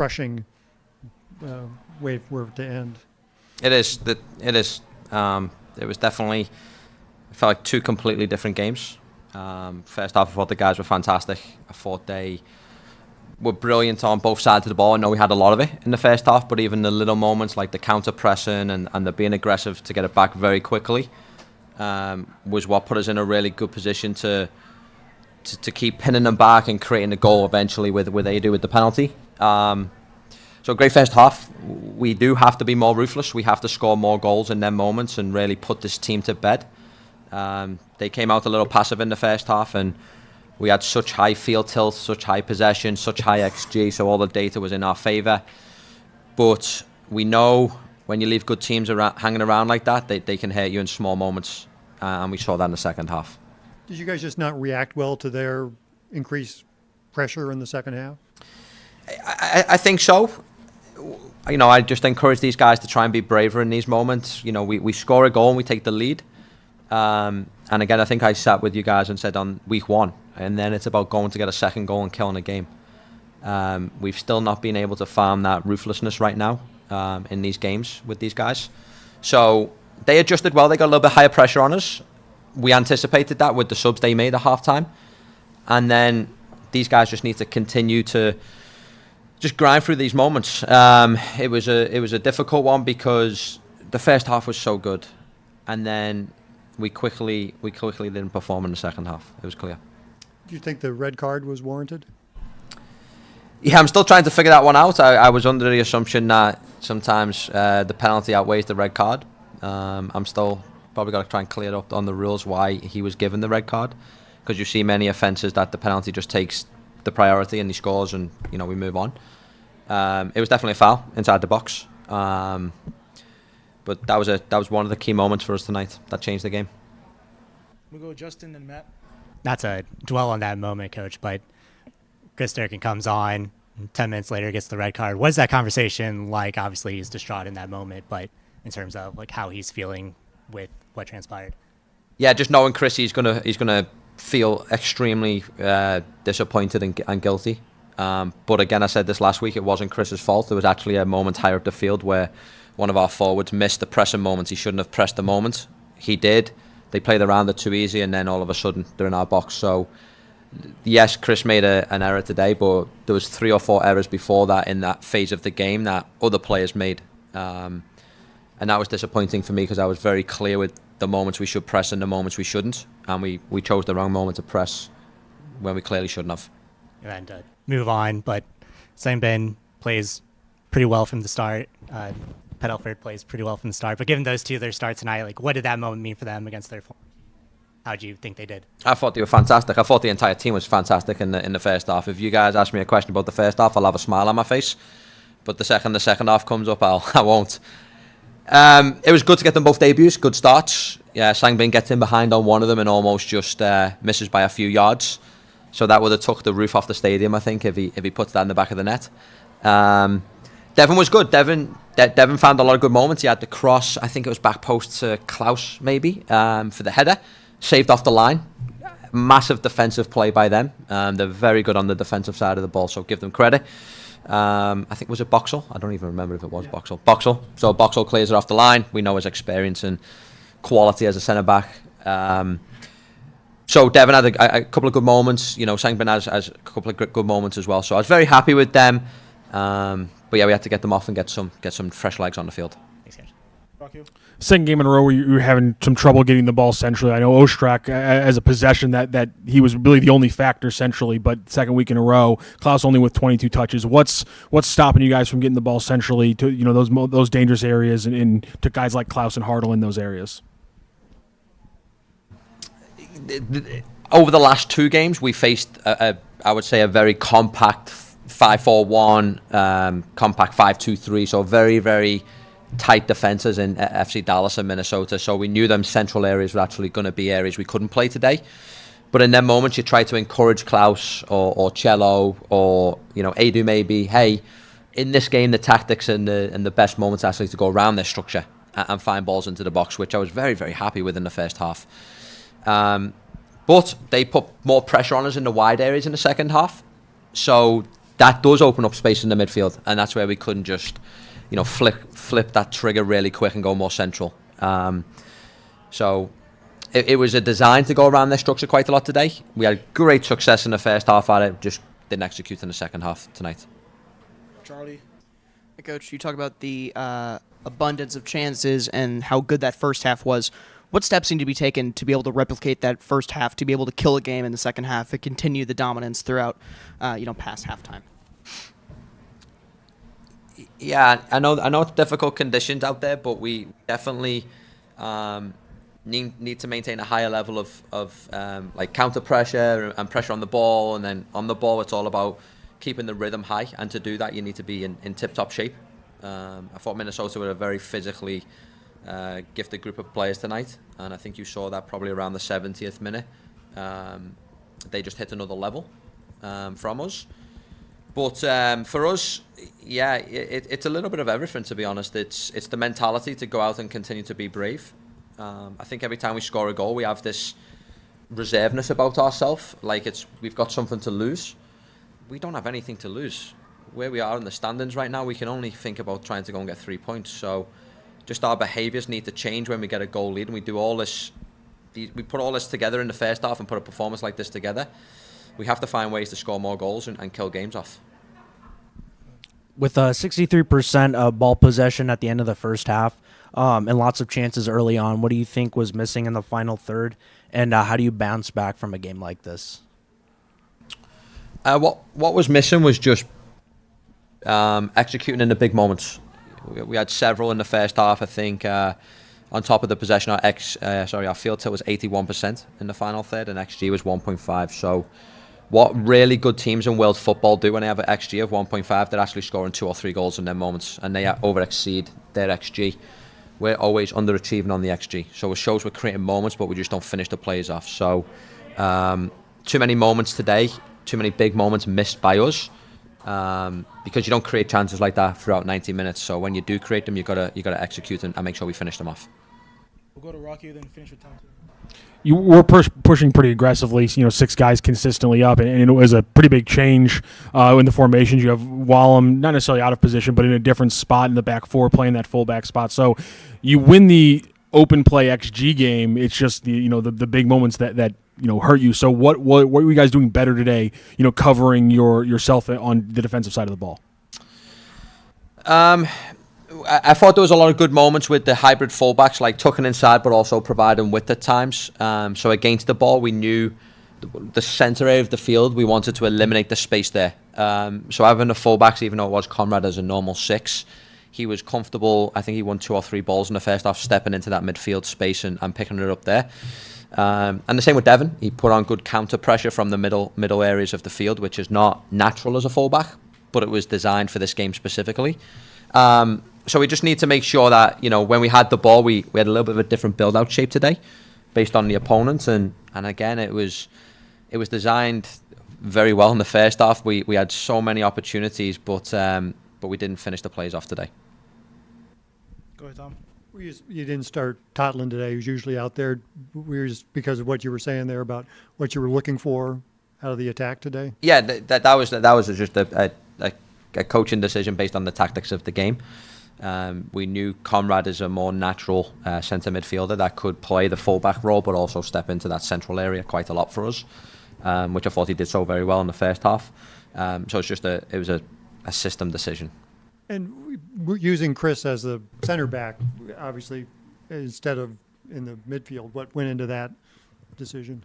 crushing way for it to end. It is. It is. It was definitely. It felt like two completely different games. First half, I thought the guys were fantastic. I thought they were brilliant on both sides of the ball. I know we had a lot of it in the first half, but even the little moments like the counter pressing and the being aggressive to get it back very quickly was what put us in a really good position to keep pinning them back and creating a goal eventually with they do with the penalty. So great first half. We do have to be more ruthless. We have to score more goals in them moments and really put this team to bed. They came out a little passive in the first half, and we had such high field tilt, such high possession, such high XG, so all the data was in our favour. But we know when you leave good teams hanging around like that, they can hurt you in small moments, and we saw that in the second half. Did you guys just not react well to their increased pressure in the second half? I think so. You know, I just encourage these guys to try and be braver in these moments. You know, we score a goal and we take the lead. And again, I think I sat with you guys and said on week 1, and then it's about going to get a second goal and killing a game. We've still not been able to farm that ruthlessness right now in these games with these guys. So they adjusted well. They got a little bit higher pressure on us. We anticipated that with the subs they made at halftime. And then these guys just need to continue to just grind through these moments. It was a difficult one because the first half was so good, and then we quickly didn't perform in the second half. It was clear. Do you think the red card was warranted? Yeah, I'm still trying to figure that one out. I was under the assumption that sometimes the penalty outweighs the red card. I'm still probably got to try and clear up on the rules why he was given the red card, because you see many offences that the penalty just takes the priority and he scores, and you know we move on. It was definitely a foul inside the box, but that was one of the key moments for us tonight that changed the game. We'll go Justin and Matt. Not to dwell on that moment, Coach, but Chris Durkin comes on, 10 minutes later gets the red card. What is that conversation like? Obviously, he's distraught in that moment, but in terms of like how he's feeling with what transpired. Yeah, just knowing Chris, he's gonna feel extremely disappointed and guilty. But again, I said this last week, it wasn't Chris's fault. There was actually a moment higher up the field where one of our forwards missed the pressing moment. He shouldn't have pressed the moment. He did. They played around it too easy, and then all of a sudden they're in our box. So yes, Chris made an error today, but there was 3 or 4 errors before that in that phase of the game that other players made. And that was disappointing for me because I was very clear with the moments we should press and the moments we shouldn't. And we chose the wrong moment to press when we clearly shouldn't have. And move on, but Sangbin plays pretty well from the start. Pet Elford plays pretty well from the start. But given those two, their start tonight, like what did that moment mean for them against their form? How do you think they did? I thought they were fantastic. I thought the entire team was fantastic in the first half. If you guys ask me a question about the first half, I'll have a smile on my face. But the second half comes up, I won't. It was good to get them both debuts, good starts. Yeah, Sangbin gets in behind on one of them and almost just misses by a few yards. So that would have took the roof off the stadium, I think, if he puts that in the back of the net. Devin was good. Devin found a lot of good moments. He had the cross, I think it was back post to Klaus, maybe, for the header. Saved off the line. Massive defensive play by them. They're very good on the defensive side of the ball, so give them credit. I think, was it Boxall? I don't even remember if it was Boxall. Boxall. So Boxall clears it off the line. We know his experience and quality as a centre-back. So Devin had a couple of good moments. You know, Sangbin has a couple of good moments as well. So I was very happy with them. But yeah, we had to get them off and get some fresh legs on the field. Thanks, guys. Second game in a row where you were having some trouble getting the ball centrally. I know Ostrak as a possession that he was really the only factor centrally, but second week in a row, Klaus only with 22 touches. What's stopping you guys from getting the ball centrally to those dangerous areas and to guys like Klaus and Hartle in those areas? Over the last 2 games, we faced I would say a very compact 5-4-1, compact 5-2-3. So very, very tight defences in FC Dallas and Minnesota, so we knew them central areas were actually going to be areas we couldn't play today. But in them moments, you try to encourage Klaus or Cello or Edu maybe. Hey, in this game, the tactics and the best moments actually to go around their structure and find balls into the box, which I was very, very happy with in the first half. But they put more pressure on us in the wide areas in the second half, so that does open up space in the midfield, and that's where we couldn't just, flip that trigger really quick and go more central. So it was a design to go around their structure quite a lot today. We had great success in the first half at it, just didn't execute in the second half tonight. Charlie. Hey, Coach, you talk about the abundance of chances and how good that first half was. What steps need to be taken to be able to replicate that first half, to be able to kill a game in the second half and continue the dominance throughout, past halftime? Yeah, I know it's difficult conditions out there, but we definitely need to maintain a higher level of like counter pressure and pressure on the ball, and then on the ball it's all about keeping the rhythm high, and to do that you need to be in tip-top shape. I thought Minnesota were a very physically gifted group of players tonight, and I think you saw that probably around the 70th minute. They just hit another level from us. But for us, yeah, it's a little bit of everything, to be honest. It's the mentality to go out and continue to be brave. I think every time we score a goal, we have this reservedness about ourselves, like we've got something to lose. We don't have anything to lose. Where we are in the standings right now, we can only think about trying to go and get 3 points. So just our behaviours need to change when we get a goal lead, and we do all this. We put all this together in the first half and put a performance like this together. We have to find ways to score more goals and kill games off. With 63% of ball possession at the end of the first half and lots of chances early on, what do you think was missing in the final third, and how do you bounce back from a game like this? What was missing was just executing in the big moments. We had several in the first half. I think on top of the possession, our field tilt was 81% in the final third, and XG was 1.5. So what really good teams in world football do when they have an XG of 1.5, they're actually scoring 2 or 3 goals in their moments, and they over-exceed their XG. We're always underachieving on the XG. So it shows we're creating moments, but we just don't finish the plays off. So too many moments today, too many big moments missed by us, because you don't create chances like that throughout 90 minutes. So when you do create them, you gotta execute and make sure we finish them off. We'll go to Rocky, then finish with Tom. You were pushing pretty aggressively, 6 guys consistently up, and it was a pretty big change in the formations. You have Wallum, not necessarily out of position, but in a different spot in the back four, playing that fullback spot. So you win the open play XG game. It's just the big moments that hurt you. So what were you guys doing better today? Covering yourself on the defensive side of the ball. I thought there was a lot of good moments with the hybrid fullbacks, like tucking inside but also providing width at times. So against the ball, we knew the centre area of the field, we wanted to eliminate the space there. So having the fullbacks, even though it was Conrad as a normal 6, he was comfortable. I think he won 2 or 3 balls in the first half, stepping into that midfield space and picking it up there. And the same with Devon. He put on good counter pressure from the middle areas of the field, which is not natural as a fullback, but it was designed for this game specifically. So we just need to make sure that, when we had the ball, we had a little bit of a different build-out shape today based on the opponent. And again, it was designed very well in the first half. We had so many opportunities, but we didn't finish the plays off today. Go ahead, Tom. You didn't start Totland today. He was usually out there. Just because of what you were saying there about what you were looking for out of the attack today? Yeah, that was just a coaching decision based on the tactics of the game. We knew Conrad is a more natural centre midfielder that could play the fullback role, but also step into that central area quite a lot for us, which I thought he did so very well in the first half. So it was a system decision. And we're using Chris as the center back, obviously, instead of in the midfield. What went into that decision?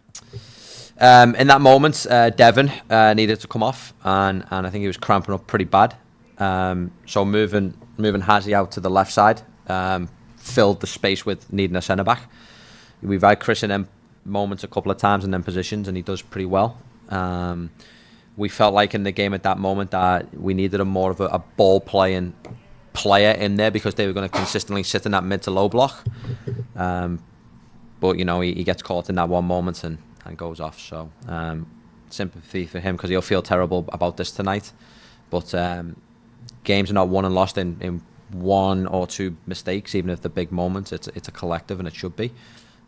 In that moment, Devon needed to come off, and I think he was cramping up pretty bad. So moving Hazy out to the left side filled the space with needing a centre back. We've had Chris in them moments a couple of times in them positions, and he does pretty well. We felt like in the game at that moment that we needed more of a ball playing player in there, because they were going to consistently sit in that mid to low block. But he gets caught in that one moment and goes off. So sympathy for him, because he'll feel terrible about this tonight. But games are not won and lost in 1 or 2 mistakes, even if the big moments. It's a collective, and it should be.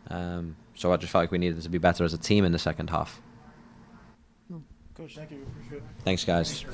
So I just felt like we needed to be better as a team in the second half. Coach, thank you. Appreciate it. Thanks, guys.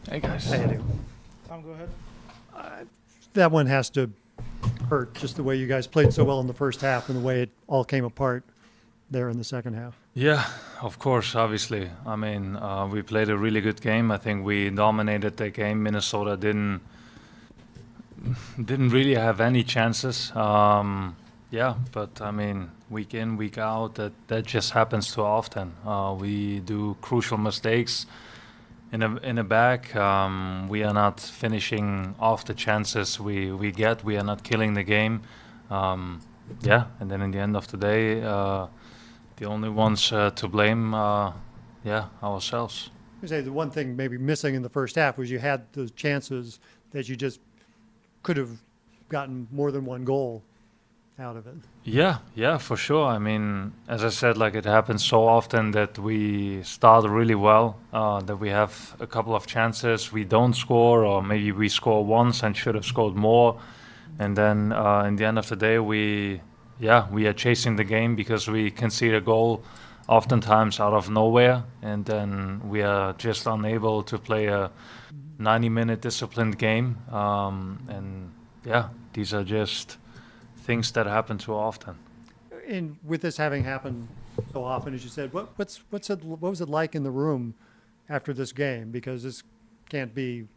Hey guys. Hey, Eddie. Tom, go ahead. That one has to hurt, just the way you guys played so well in the first half and the way it all came apart there in the second half. Yeah, of course, obviously. I mean, we played a really good game. I think we dominated the game. Minnesota didn't really have any chances. Yeah, but I mean, week in, week out, that just happens too often. We do crucial mistakes in the back. We are not finishing off the chances we get. We are not killing the game. Yeah, and then in the end of the day, the only ones to blame, yeah, ourselves. I say the one thing maybe missing in the first half was you had those chances that you just could have gotten more than one goal out of it. Yeah, for sure. I mean, as I said, like it happens so often that we start really well, that we have a couple of chances, we don't score, or maybe we score once and should have scored more. And then in the end of the day, we are chasing the game because we concede a goal oftentimes out of nowhere, and then we are just unable to play a 90-minute disciplined game. And yeah, these are just things that happen too often. And with this having happened so often, as you said, what was it like in the room after this game? Because it can't be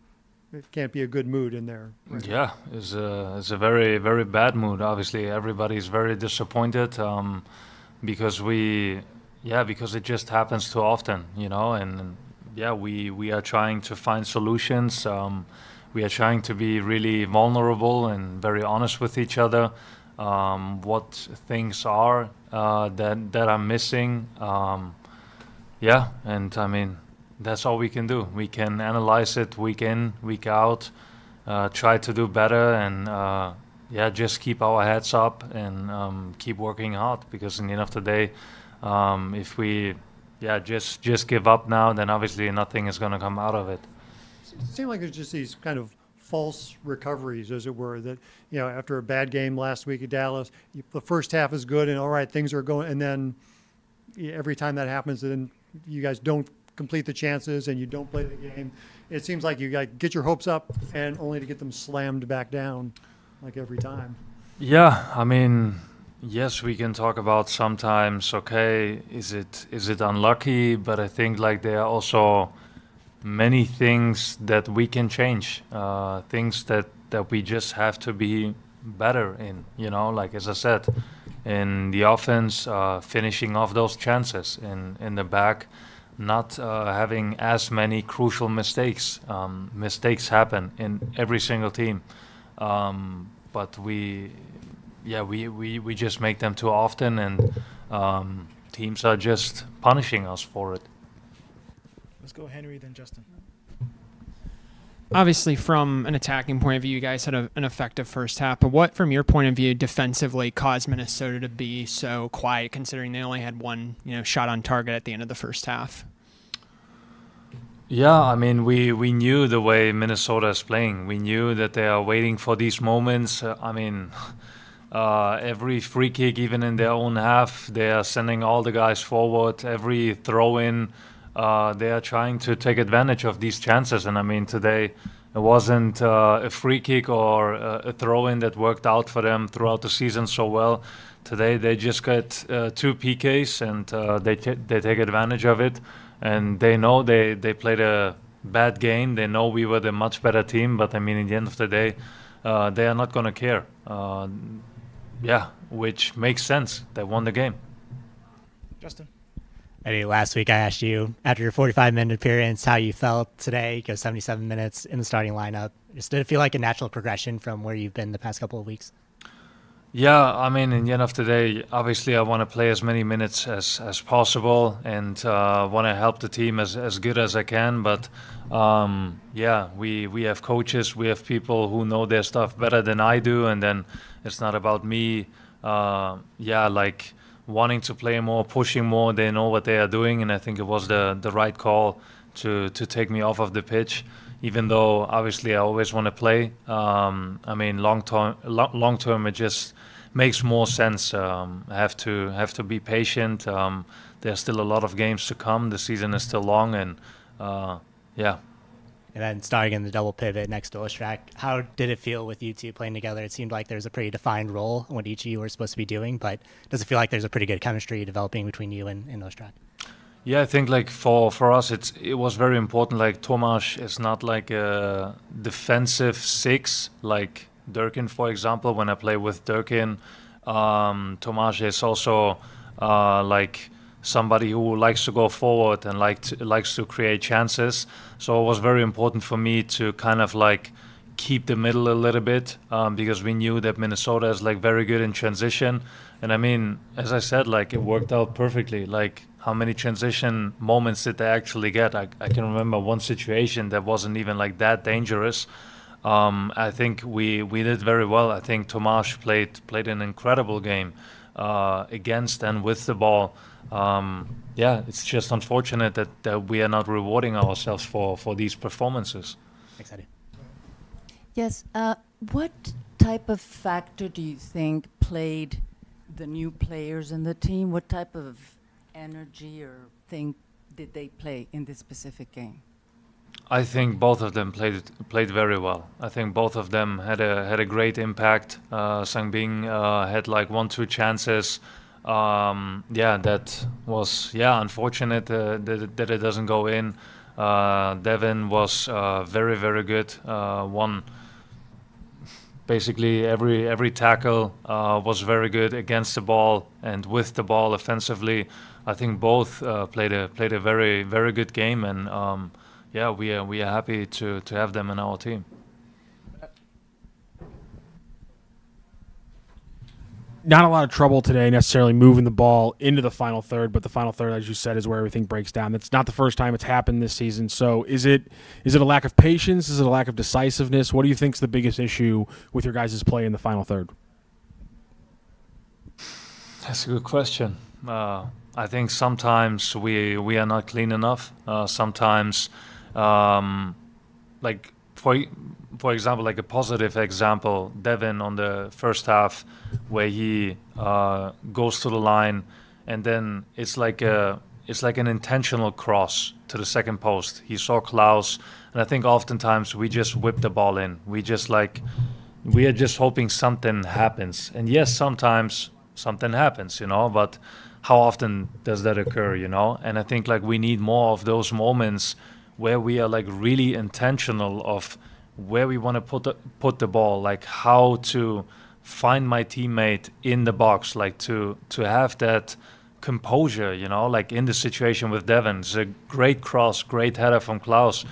a good mood in there. Right? Yeah, it's a very, very bad mood. Obviously, everybody's very disappointed because because it just happens too often, you know. And yeah, we are trying to find solutions. We are trying to be really vulnerable and very honest with each other. What things are that are missing. Yeah, and I mean, that's all we can do. We can analyze it week in, week out, try to do better, and just keep our heads up and keep working hard. Because in the end of the day, if we just give up now, then obviously nothing is going to come out of it. It seemed like there's just these kind of false recoveries, as it were, that, you know, after a bad game last week at Dallas, the first half is good and all right, things are going, and then every time that happens, then you guys don't complete the chances and you don't play the game. It seems like you get your hopes up and only to get them slammed back down, like every time. Yeah, I mean, yes, we can talk about sometimes, okay, is it unlucky? But I think like there are also many things that we can change, things that we just have to be better in, you know, like as I said, in the offense, finishing off those chances, in the back, not having as many crucial mistakes. Mistakes happen in every single team, but we just make them too often, and teams are just punishing us for it. Let's go Henry, then Justin. Obviously, from an attacking point of view, you guys had an effective first half. But what, from your point of view, defensively caused Minnesota to be so quiet, considering they only had one, shot on target at the end of the first half? Yeah, I mean, we knew the way Minnesota is playing. We knew that they are waiting for these moments. Every free kick, even in their own half, they are sending all the guys forward. Every throw-in, they are trying to take advantage of these chances. And I mean, today it wasn't a free kick or a throw-in that worked out for them throughout the season so well. Today they just got 2 PKs and they take advantage of it. And they know they played a bad game. They know we were the much better team. But I mean, in the end of the day, they are not going to care. Which makes sense. They won the game. Justin. Eddie, last week I asked you, after your 45-minute appearance, how you felt today. You go 77 minutes in the starting lineup. Did it feel like a natural progression from where you've been the past couple of weeks? Yeah, I mean, in the end of the day, obviously I want to play as many minutes as possible and want to help the team as good as I can. But we have coaches, we have people who know their stuff better than I do. And then it's not about me, wanting to play more, pushing more. They know what they are doing, and I think it was the right call to take me off of the pitch, even though obviously I always want to play. I mean, long term, it just makes more sense. I have to be patient. There's still a lot of games to come. The season is still long, and and then starting in the double pivot next to Ostrak. How did it feel with you two playing together? It seemed like there's a pretty defined role in what each of you were supposed to be doing, but does it feel like there's a pretty good chemistry developing between you and Ostrak? Yeah, I think like for us it was very important. Like Tomáš is not like a defensive six like Durkin, for example. When I play with Durkin, Tomáš is also like somebody who likes to go forward and likes to create chances. So it was very important for me to kind of like keep the middle a little bit because we knew that Minnesota is like very good in transition. And I mean, as I said, like it worked out perfectly. Like how many transition moments did they actually get? I can remember one situation that wasn't even like that dangerous. I think we did very well. I think Tomáš played an incredible game against and with the ball. Yeah, it's just unfortunate that we are not rewarding ourselves for these performances. Thanks, Eddie. Yes. What type of factor do you think played the new players in the team? What type of energy or thing did they play in this specific game? I think both of them played very well. I think both of them had a great impact. Sangbing had like 1-2 chances. Yeah, that was unfortunate that it doesn't go in. Devin was very very good. Won basically every tackle was very good against the ball and with the ball offensively. I think both played a very very good game, and yeah, we are happy to have them in our team. Not a lot of trouble today necessarily moving the ball into the final third, but the final third, as you said, is where everything breaks down. That's not the first time it's happened this season. So is it a lack of patience? Is it a lack of decisiveness? What do you think is the biggest issue with your guys' play in the final third? That's a good question. I think sometimes we are not clean enough. Sometimes, like for example, like a positive example, Devin on the first half, where he goes to the line, and then it's like an intentional cross to the second post. He saw Klaus, and I think oftentimes we just whip the ball in. We are just hoping something happens. And yes, sometimes something happens, but how often does that occur, And I think like we need more of those moments where we are like really intentional of where we want to put the ball, like how to find my teammate in the box, like to have that composure, like in the situation with Devin. It's a great cross, great header from Klaus.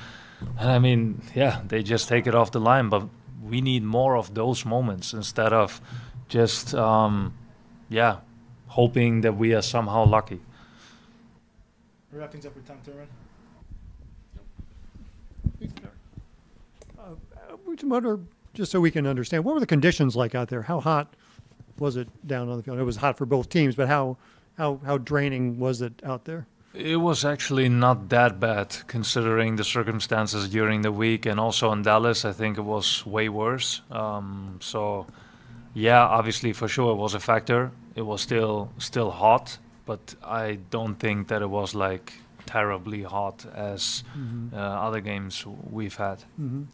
And I mean, yeah, they just take it off the line, but we need more of those moments instead of just, hoping that we are somehow lucky. We'll wrap things up with Tom Thurman. Just so we can understand, what were the conditions like out there? How hot was it down on the field? It was hot for both teams, but how draining was it out there? It was actually not that bad considering the circumstances during the week, and also in Dallas I think it was way worse. So yeah, obviously for sure it was a factor. It was still hot, but I don't think that it was like terribly hot as other games we've had. Mm-hmm.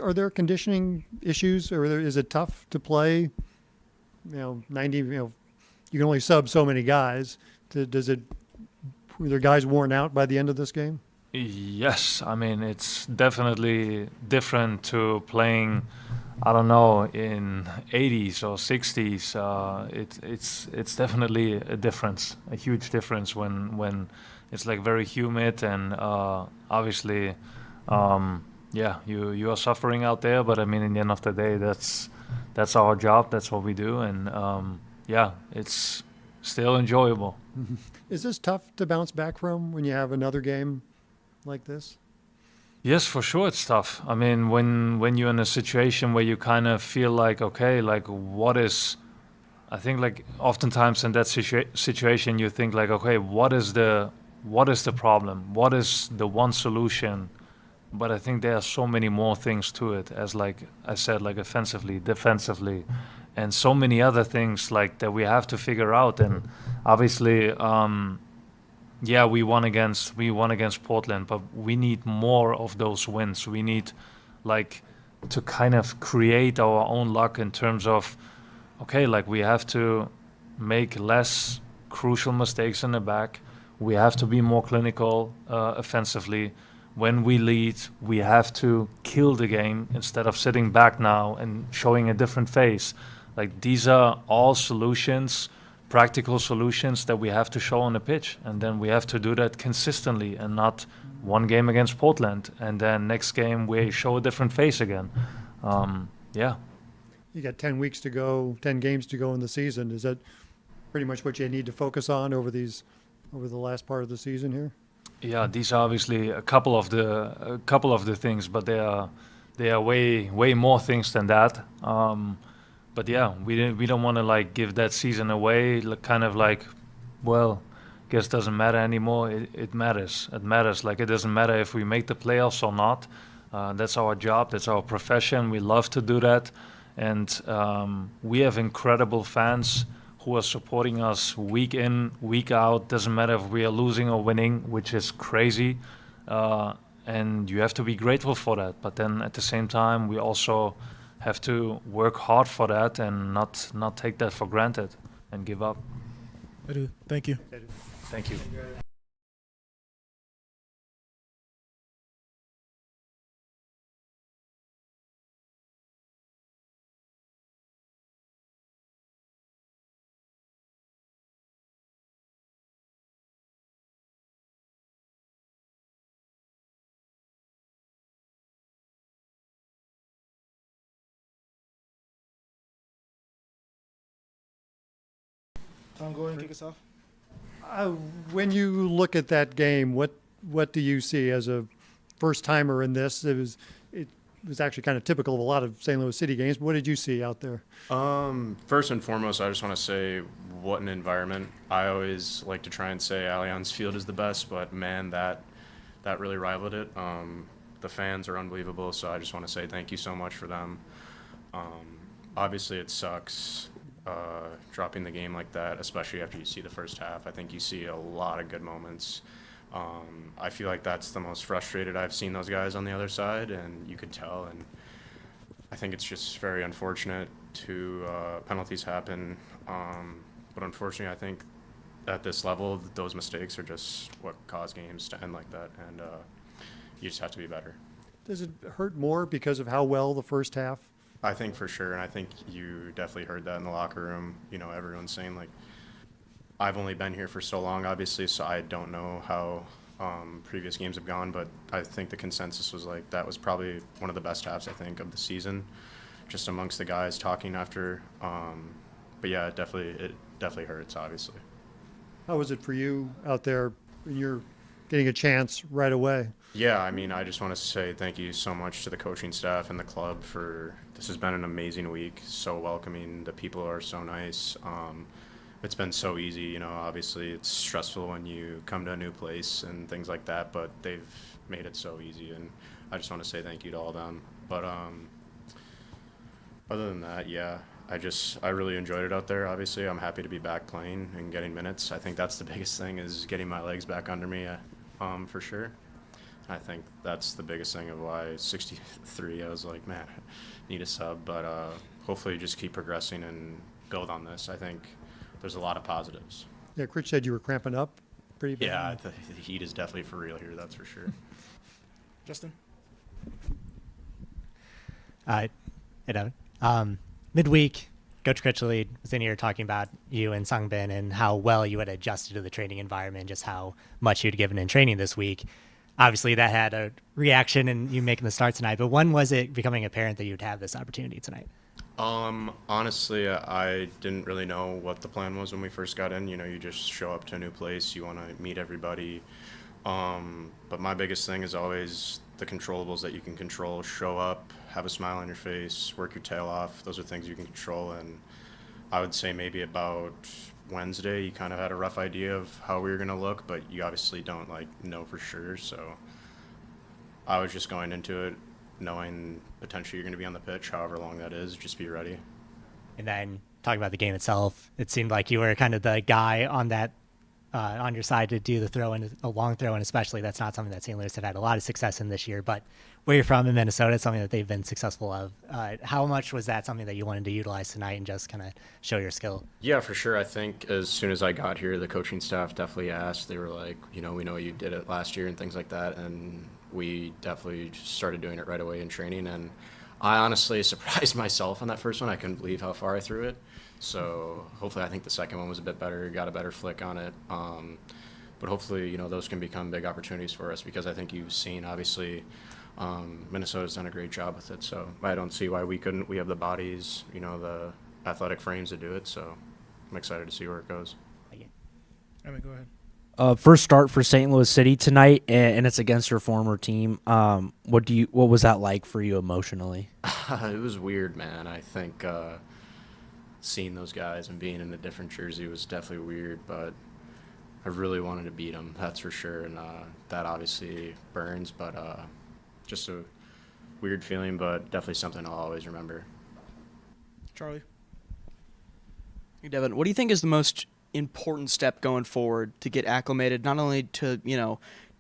Are there conditioning issues, or is it tough to play? 90. You can only sub so many guys. Were there guys worn out by the end of this game? Yes, I mean it's definitely different to playing, I don't know, in 80s or 60s. It's definitely a difference, a huge difference when it's like very humid and obviously, you are suffering out there. But I mean, in the end of the day, that's our job. That's what we do, and it's still enjoyable. Is this tough to bounce back from when you have another game like this? Yes, for sure it's tough. I mean, when you're in a situation where you kind of feel like, okay, like what is... I think like oftentimes in that situation you think like, okay, what is the problem? What is the one solution? But I think there are so many more things to it, as like I said, like offensively, defensively, and so many other things like that we have to figure out. And obviously, yeah, we won against Portland, but we need more of those wins. We need like to kind of create our own luck in terms of, okay, like we have to make less crucial mistakes in the back. We have to be more clinical offensively. When we lead, we have to kill the game instead of sitting back now and showing a different face. Like these are all solutions, practical solutions that we have to show on the pitch, and then we have to do that consistently and not one game against Portland and then next game we show a different face again. Yeah. You got 10 weeks to go, 10 games to go in the season. Is that pretty much what you need to focus on over the last part of the season here? Yeah, these are obviously a couple of the things, but they are way more things than that. But yeah, we don't want to like give that season away. Kind of like, well, guess doesn't matter anymore. It matters. It matters. Like it doesn't matter if we make the playoffs or not. That's our job. That's our profession. We love to do that, and we have incredible fans who are supporting us week in, week out. Doesn't matter if we are losing or winning, which is crazy. And you have to be grateful for that. But then at the same time, we also have to work hard for that and not take that for granted and give up. I do. Thank you. Thank you. Tom, go ahead and kick us off. When you look at that game, what do you see as a first timer in this? It was actually kind of typical of a lot of St. Louis City games. What did you see out there? First and foremost, I just want to say what an environment. I always like to try and say Allianz Field is the best, but man, that really rivaled it. The fans are unbelievable, so I just want to say thank you so much for them. Obviously, it sucks dropping the game like that, especially after you see the first half. I think you see a lot of good moments. I feel like that's the most frustrated I've seen those guys on the other side, and you could tell. And I think it's just very unfortunate to penalties happen. But unfortunately, I think at this level, those mistakes are just what cause games to end like that, and you just have to be better. Does it hurt more because of how well the first half? I think for sure, and I think you definitely heard that in the locker room. You know, everyone's saying, like, I've only been here for so long, obviously, so I don't know how previous games have gone, but I think the consensus was, like, that was probably one of the best halves, I think, of the season, just amongst the guys talking after. But, yeah, it definitely hurts, obviously. How was it for you out there when you're getting a chance right away? Yeah, I mean, I just want to say thank you so much to the coaching staff and the club for this has been an amazing week, so welcoming. The people are so nice. It's been so easy, you know, obviously it's stressful when you come to a new place and things like that, but they've made it so easy, and I just want to say thank you to all of them. But other than that, yeah, I really enjoyed it out there. Obviously, I'm happy to be back playing and getting minutes. I think that's the biggest thing is getting my legs back under me, for sure. I think that's the biggest thing of why 63, I was like, man, I need a sub. But hopefully just keep progressing and build on this. I think there's a lot of positives. Yeah, Critch said you were cramping up pretty bad. Yeah, the heat is definitely for real here, that's for sure. Justin? Hey, Devin. Midweek, Coach Critchley was in here talking about you and Sungbin and how well you had adjusted to the training environment, just how much you'd given in training this week. Obviously, that had a reaction in you making the start tonight, but when was it becoming apparent that you'd have this opportunity tonight? Honestly, I didn't really know what the plan was when we first got in. You know, you just show up to a new place, you want to meet everybody. But my biggest thing is always the controllables that you can control. Show up, have a smile on your face, work your tail off. Those are things you can control. And I would say maybe about Wednesday, you kind of had a rough idea of how we were going to look, but you obviously don't know for sure. So I was just going into it knowing potentially you're going to be on the pitch, however long that is, just be ready. And then talking about the game itself, it seemed like you were kind of the guy on that on your side to do the throw in, a long throw, and especially that's not something that St. Louis have had a lot of success in this year. But where you're from in Minnesota, it's something that they've been successful of. How much was that something that you wanted to utilize tonight and just kind of show your skill? Yeah, for sure. I think as soon as I got here, the coaching staff definitely asked. They were like, we know you did it last year and things like that, and we definitely started doing it right away in training. And I honestly surprised myself on that first one. I couldn't believe how far I threw it. So hopefully, I think the second one was a bit better. Got a better flick on it. But hopefully, those can become big opportunities for us because I think you've seen obviously. Minnesota's done a great job with it, so I don't see why we couldn't. We have the bodies, the athletic frames to do it, so I'm excited to see where it goes. I mean, go ahead. First start for St. Louis City tonight, and it's against your former team. What was that like for you emotionally? It was weird, man. I think seeing those guys and being in a different jersey was definitely weird, but I really wanted to beat them, that's for sure, and that obviously burns, but just a weird feeling, but definitely something I'll always remember. Charlie. Hey, Devin, what do you think is the most important step going forward to get acclimated, not only to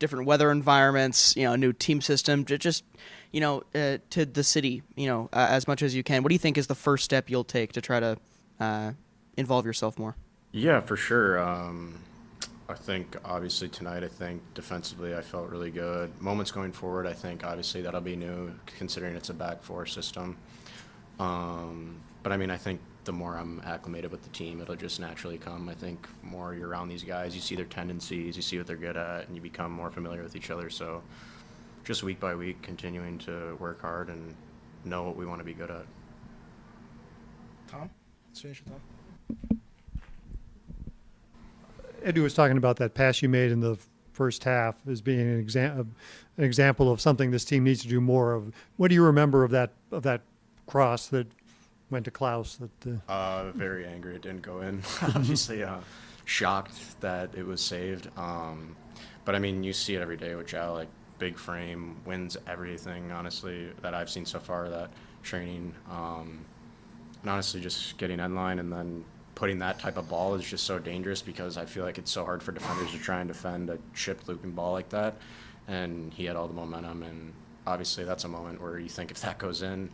different weather environments, new team system, just to the city, as much as you can? What do you think is the first step you'll take to try to involve yourself more? Yeah, for sure. I think obviously tonight, defensively I felt really good. Moments going forward, I think obviously that'll be new considering it's a back four system. But I mean, I think the more I'm acclimated with the team, it'll just naturally come. I think more you're around these guys, you see their tendencies, you see what they're good at, and you become more familiar with each other. So just week by week, continuing to work hard and know what we want to be good at. Tom? Let's finish with Tom. Eddie was talking about that pass you made in the first half as being an example of something this team needs to do more of. What do you remember of that cross that went to Klaus? Very angry it didn't go in. Obviously, shocked that it was saved. But I mean, you see it every day with Jal. Like big frame wins everything. Honestly, that I've seen so far. That training, and honestly, just getting end line and then putting that type of ball is just so dangerous because I feel like it's so hard for defenders to try and defend a chipped looping ball like that. And he had all the momentum, and obviously that's a moment where you think if that goes in,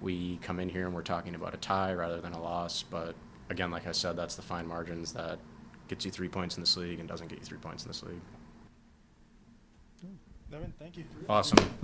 we come in here and we're talking about a tie rather than a loss. But again, like I said, that's the fine margins that gets you 3 points in this league and doesn't get you 3 points in this league. Devin, thank you. Awesome.